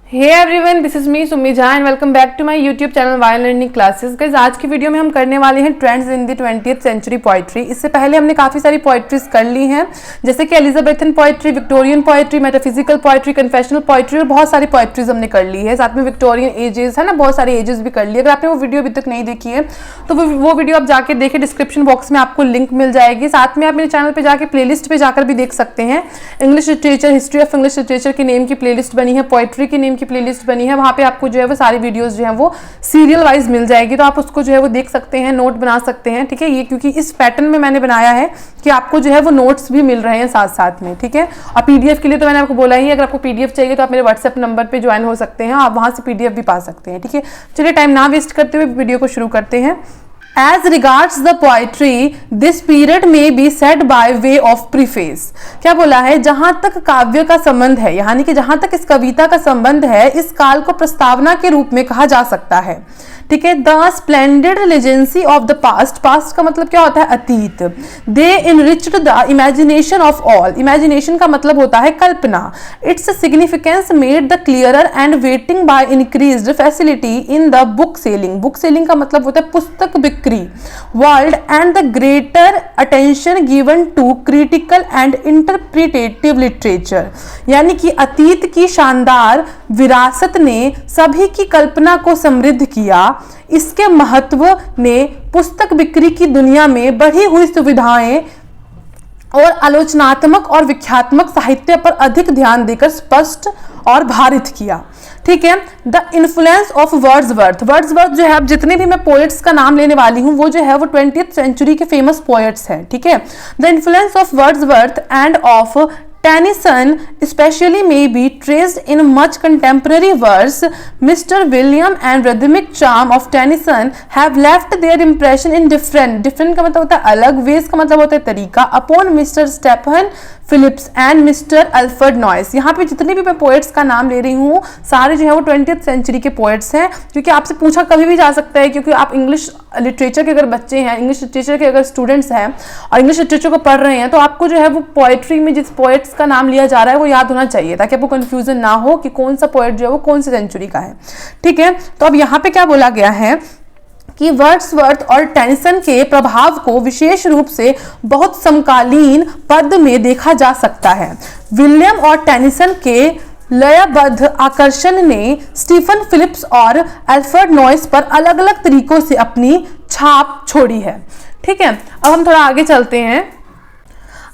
Hey everyone, this is me Sumi Jha and welcome back to my YouTube channel Y learning classes. Guys, आज की वीडियो में हम करने वाले हैं trends in the 20th century poetry. इससे पहले हमने काफ़ी सारी पोइट्रीज कर ली हैं, जैसे कि Elizabethan poetry, Victorian poetry, metaphysical poetry, confessional poetry और बहुत सारी पोइट्रीज हमने कर ली है। साथ में विक्टोरियन एजेस है ना, बहुत सारे एजेस भी कर लिए। अगर आपने वो वीडियो अभी तक नहीं देखी है तो वो वीडियो आप जाके देखें, डिस्क्रिप्शन बॉक्स में आपको लिंक मिल जाएगी। साथ में आप मेरे चैनल पर जाकर प्लेलिस्ट पे जाकर भी देख सकते हैं। English literature, history of English literature के नेम की प्लेलिस्ट बनी है, पोइट्री के नेम की प्लेलिस्ट बनी है। वहाँ पे आपको जो है वो सारी वीडियोस जो है वो सीरियल वाइज मिल जाएगी, तो आप उसको जो है वो देख सकते हैं, नोट बना सकते हैं। ठीक है, ये क्योंकि इस पैटर्न में मैंने बनाया है कि आपको जो है वो नोट्स भी मिल रहे हैं साथ साथ में। ठीक है, और पीडीएफ के लिए तो मैंने आपको बोला ही, अगर आपको पीडीएफ चाहिए तो आप मेरे व्हाट्सएप नंबर पे ज्वाइन हो सकते हैं, आप वहाँ से पीडीएफ भी पा सकते हैं। ठीक है, चलिए टाइम ना वेस्ट करते हुए वीडियो को शुरू करते हैं। As regards the poetry, this period may be said by way of preface। क्या बोला है, जहां तक काव्य का संबंध है, यानी कि जहां तक इस कविता का संबंध है, इस काल को प्रस्तावना के रूप में कहा जा सकता है। ठीक है, the splendid legacy of the past, past का मतलब क्या होता है, अतीत। They enriched the imagination of all, imagination का मतलब होता है कल्पना। Its significance made the clearer and waiting by increased facility in the book selling, book selling का मतलब होता है पुस्तक बिक्री, world and the greater attention given to critical and interpretative literature, यानी कि अतीत की शानदार विरासत ने सभी की कल्पना को समृद्ध किया। इसके महत्व ने पुस्तक बिक्री की दुनिया में बढ़ी हुई सुविधाएं और आलोचनात्मक और व्याख्यात्मक साहित्य पर अधिक ध्यान देकर स्पष्ट और भारित किया। ठीक है, the influence of Wordsworth, Wordsworth जो है, अब जितने भी मैं पोएट्स का नाम लेने वाली हूँ वो जो है वो 20th सेंचुरी के फेमस पोएट्स हैं। ठीक है, the influence of Wordsworth end of Tennyson especially may be traced in much contemporary verse. Mr. William and rhythmic charm of Tennyson have left their impression in different का मतलब होता है अलग, ways का मतलब होता है तरीका, upon Mr. Stephen Phillips and Mr. Alfred Noyes। यहाँ पे जितने भी मैं पोएट्स का नाम ले रही हूँ सारे जो है वो 20th सेंचुरी के पोएट्स हैं, क्योंकि आपसे पूछा कभी भी जा सकता है, क्योंकि आप इंग्लिश लिटरेचर के अगर बच्चे हैं, इंग्लिश लिटरेचर के अगर स्टूडेंट्स हैं और इंग्लिश लिटरेचर को पढ़ रहे हैं, तो आपको जो है वो पोएट्री में जिस पोएट्स का नाम लिया जा रहा है वो याद होना चाहिए, ताकि आपको कंफ्यूजन ना हो कि कौन सा पोएट जो है वो कौन सी सेंचुरी का है। ठीक है, तो अब यहाँ पे क्या बोला गया है कि वर्ड्सवर्थ और टेनिसन के प्रभाव को विशेष रूप से बहुत समकालीन पद में देखा जा सकता है। विलियम और टेनिसन के लयबद्ध आकर्षण ने स्टीफन फिलिप्स और अल्फ्रेड नॉइस पर अलग अलग तरीकों से अपनी छाप छोड़ी है। ठीक है, अब हम थोड़ा आगे चलते हैं।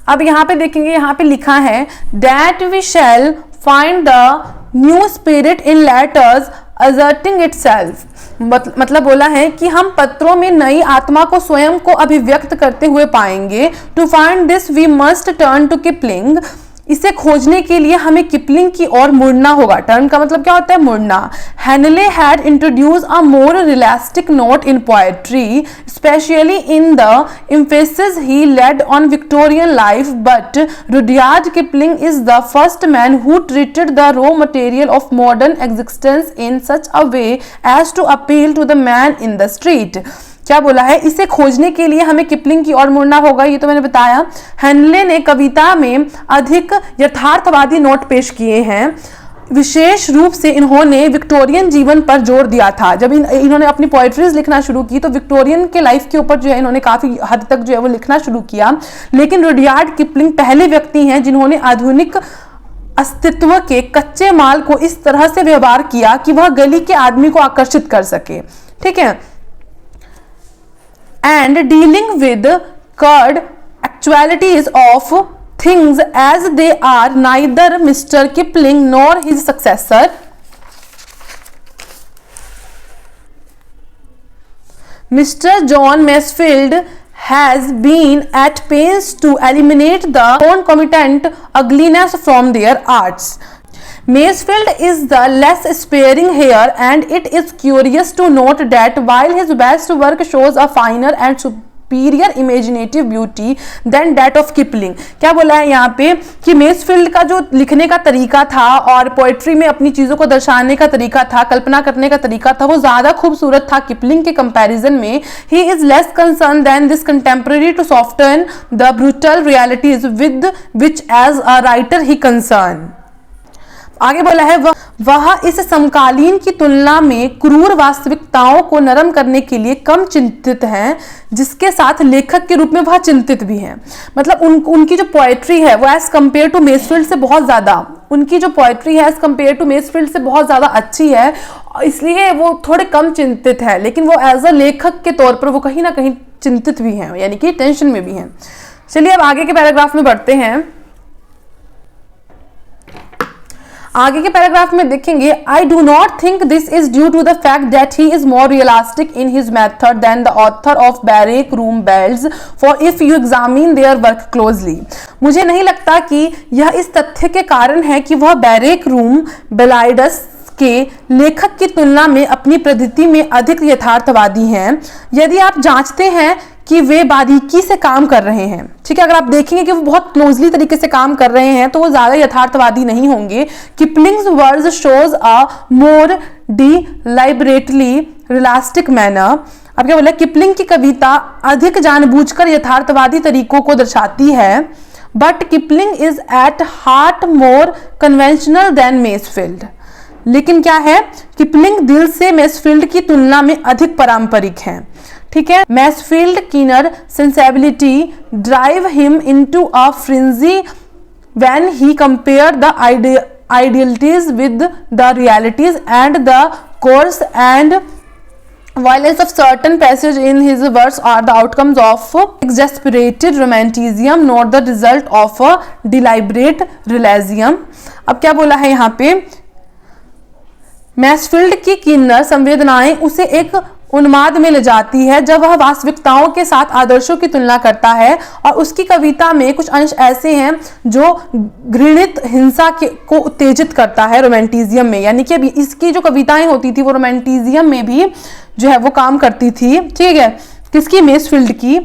अब यहाँ पे देखेंगे, यहाँ पे लिखा है that we shall find the new spirit in letters asserting itself, मतलब बोला है कि हम पत्रों में नई आत्मा को स्वयं को अभिव्यक्त करते हुए पाएंगे। To find this we must turn to Kipling, इसे खोजने के लिए हमें किपलिंग की ओर मुड़ना होगा। टर्न का मतलब क्या होता है, मुड़ना। Henley had introduce a more realistic note in poetry, specially in the emphasis he led on Victorian life, but Rudyard Kipling is the first man who treated the raw material of modern existence in such a way as to appeal to the man in the street। क्या बोला है, इसे खोजने के लिए हमें Kipling की ओर मुड़ना होगा, ये तो मैंने बताया। हेनले ने कविता में अधिक यथार्थवादी नोट पेश किए हैं। विशेष रूप से इन्होंने विक्टोरियन जीवन पर जोर दिया था। जब इन्होंने अपनी पोएट्रीज लिखना शुरू की तो विक्टोरियन के लाइफ के ऊपर जो है इन्होंने काफी हद तक जो है वो लिखना शुरू किया। लेकिन रुडयार्ड किपलिंग पहले व्यक्ति हैं जिन्होंने आधुनिक अस्तित्व के कच्चे माल को इस तरह से व्यवहार किया कि वह गली के आदमी को आकर्षित कर सके। ठीक है, and dealing with curd actualities of things as they are, neither Mr. Kipling nor his successor Mr. John Masefield has been at pains to eliminate the concomitant ugliness from their arts. Masefield is the less sparing here, and it is curious to note that while his best work shows a finer and superior imaginative beauty than that of Kipling। क्या बोला है यहाँ पे कि Masefield का जो लिखने का तरीका था और पोएट्री में अपनी चीजों को दर्शाने का तरीका था, कल्पना करने का तरीका था, वो ज्यादा खूबसूरत था किपलिंग के कंपैरिजन में। He is less concern than this contemporary to soften the brutal realities with which as a writer he concern. आगे बोला है वह इस समकालीन की तुलना में क्रूर वास्तविकताओं को नरम करने के लिए कम चिंतित हैं, जिसके साथ लेखक के रूप में वह चिंतित भी हैं। मतलब उनकी जो पोएट्री है वो एज कंपेयर टू मेसफील्ड से बहुत ज़्यादा, उनकी जो पोएट्री है एज कंपेयर टू मेसफील्ड से बहुत ज़्यादा अच्छी है, इसलिए वो थोड़े कम चिंतित है, लेकिन वो एज अ लेखक के तौर पर वो कहीं ना कहीं चिंतित भी हैं, यानी कि टेंशन में भी हैं। चलिए अब आगे के पैराग्राफ में बढ़ते हैं। आगे के पैराग्राफ में देखेंगे, I do not think this is due to the fact that he is more realistic in his method than the author of barrack room bells, for if you examine their work closely. मुझे नहीं लगता कि यह इस तथ्य के कारण है कि वह बैरेक रूम बेलाइडस के लेखक की तुलना में अपनी प्रकृति में अधिक यथार्थवादी हैं, यदि आप जांचते हैं कि वे बारीकी से काम कर रहे हैं। ठीक है, अगर आप देखेंगे कि वो बहुत क्लोजली तरीके से काम कर रहे हैं तो वो ज्यादा यथार्थवादी नहीं होंगे। Kipling's words shows a more deliberately realistic manner. अब क्या बोला, किपलिंग की कविता अधिक जानबूझकर यथार्थवादी तरीकों को दर्शाती है, but Kipling is at heart more conventional than Masefield. लेकिन क्या है, किपलिंग दिल से मेसफील्ड की तुलना में अधिक पारंपरिक हैं। ठीक है, Masefield keener sensibility drive him into a frenzy when he compare the idealities with the realities, and the coarse and violence of certain passages in his works are the outcomes of exasperated romanticism, not the result of a deliberate realism। अब क्या बोला है यहाँ पे, Mansfield की किन्नर संवेदनाएं उसे एक उन्माद में ले जाती है जब वह वास्तविकताओं के साथ आदर्शों की तुलना करता है, और उसकी कविता में कुछ अंश ऐसे हैं जो घृणित हिंसा को उत्तेजित करता है रोमांटिज्म में। यानी कि अभी इसकी जो कविताएं होती थी वो रोमांटिज्म में भी जो है वो काम करती थी। ठीक है, किसकी, मेसफील्ड की।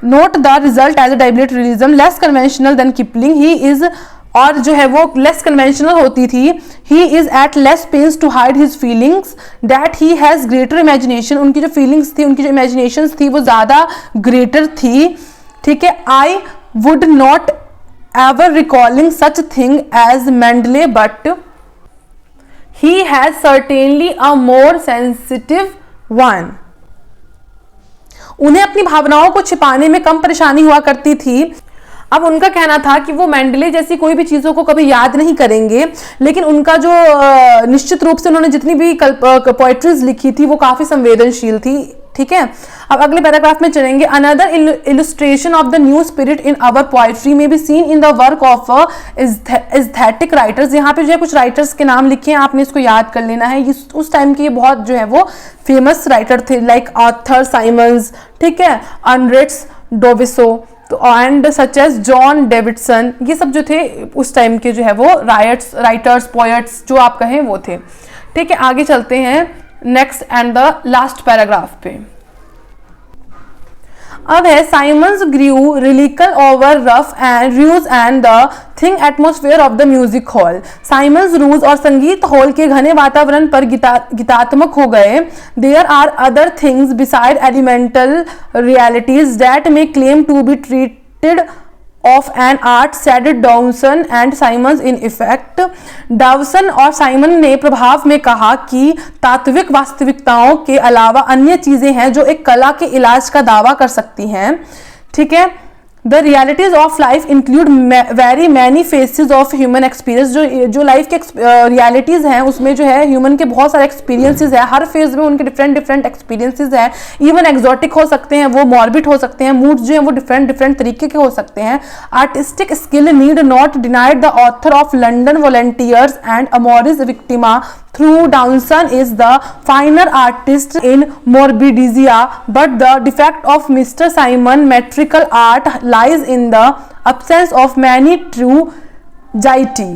Note the result as a deliberate realism less conventional than Kipling, he is, और जो है वो लेस कन्वेंशनल होती थी। He is at less pains to hide his feelings that he has greater imagination. उनकी जो फीलिंग्स थी, उनकी जो इमेजिनेशंस थी वो ज्यादा ग्रेटर थी। ठीक है, I would not ever recalling such thing as Mandalay, but he has certainly a more sensitive one. उन्हें अपनी भावनाओं को छिपाने में कम परेशानी हुआ करती थी। अब उनका कहना था कि वो मेंडले जैसी कोई भी चीज़ों को कभी याद नहीं करेंगे, लेकिन उनका जो निश्चित रूप से उन्होंने जितनी भी पोएट्रीज लिखी थी वो काफ़ी संवेदनशील थी। ठीक है, अब अगले पैराग्राफ में चलेंगे। Another illustration of the new spirit in our poetry may be seen in the work of aesthetic writers. यहाँ पे जो है कुछ राइटर्स के नाम लिखे हैं, आपने इसको याद कर लेना है। उस टाइम के ये बहुत जो है वो फेमस राइटर थे, लाइक आर्थर साइमंस, ठीक है, अनरिट्स डोविसो, तो and such as John Davidson. ये सब जो थे उस टाइम के जो है वो राइटर्स पोएट्स जो आप कहें वो थे। ठीक है, आगे चलते हैं next and the last paragraph पे। अब है Symons grew lyrical over rough and rouge and the thing atmosphere of the music hall. Symons rouge और संगीत हॉल के घने वातावरण पर गीतात्मक हो गए। There are other things beside elemental realities that may claim to be treated of an art, said Dawson and Simons in effect। Dowson और साइमन ने प्रभाव में कहा कि तात्विक वास्तविकताओं के अलावा अन्य चीजें हैं जो एक कला के इलाज का दावा कर सकती हैं। ठीक है, the realities of life include very many faces of human experience. जो लाइफ के रियलिटीज हैं उसमें जो है ह्यूमन के बहुत सारे एक्सपीरियंसेस है, हर फेज में उनके डिफरेंट एक्सपीरियंसेस हैं। इवन एक्सोटिक हो सकते हैं, वो मॉर्बिड हो सकते हैं, मूड्स जो हैं वो डिफरेंट तरीके के हो सकते हैं। Artistic skill need not denied the author of London volunteers and Amoris Victima through Dawson is the finer artist in morbidizia, but the defect of Mr. Simon metrical art lies in the absence of many true gaiety।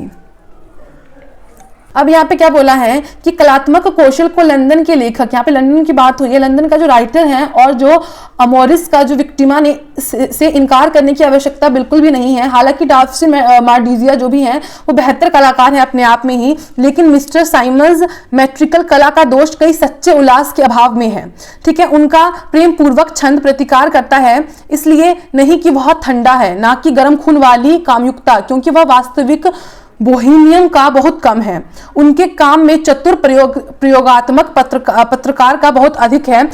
अब यहाँ पे क्या बोला है कि कलात्मक कौशल को London के लेखक, यहाँ पे लंदन की बात हुई है, लंदन का जो राइटर है और जो अमोरिस का जो विक्टिमा ने से इनकार करने की आवश्यकता बिल्कुल भी नहीं है। हालांकि डावसन मार्डिजिया जो भी हैं वो बेहतर कलाकार हैं अपने आप में ही, लेकिन मिस्टर साइमंस मेट्रिकल कला का दोष कई सच्चे उल्लास के अभाव में है। ठीक है, उनका प्रेम पूर्वक छंद प्रतिकार करता है, इसलिए नहीं कि वह ठंडा है, ना कि गर्म खून वाली कामयुक्ता, क्योंकि वह वास्तविक बोहेमियन का बहुत कम है। उनके काम में चतुर प्रयोगात्मक पत्रकार का बहुत अधिक है।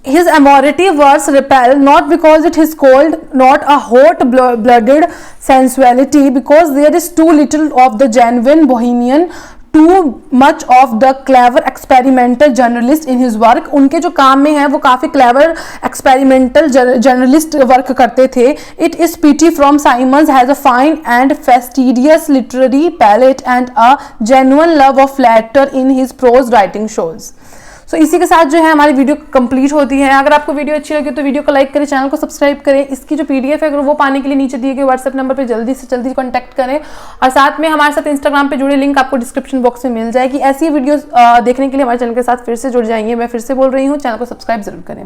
His amority verse repel not because it is cold, not a hot-blooded sensuality, because there is too little of the genuine bohemian, too much of the clever experimental journalist in his work। उनके जो काम में है वो काफ़ी clever experimental journalist work करते थे। It is pity from Simons has a fine and fastidious literary palate and a genuine love of flatter in his prose writing shows। तो इसी के साथ जो है हमारी वीडियो कंप्लीट होती है। अगर आपको वीडियो अच्छी लगी तो वीडियो को लाइक करें, चैनल को सब्सक्राइब करें। इसकी जो पीडीएफ है अगर वो पाने के लिए नीचे दिए गए व्हाट्सएप नंबर पे जल्दी से जल्दी कॉन्टैक्ट करें और साथ में हमारे साथ इंस्टाग्राम पे जुड़े लिंक आपको डिस्क्रिप्शन बॉक्स में मिल जाएगी। ऐसी वीडियो देखने के लिए हमारे चैनल के साथ फिर से जुड़ जाइए। मैं फिर से बोल रही हूँ, चैनल को सब्सक्राइब जरूर करें।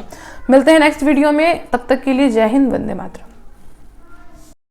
मिलते हैं नेक्स्ट वीडियो में, तब तक के लिए जय हिंद, वंदे मातरम।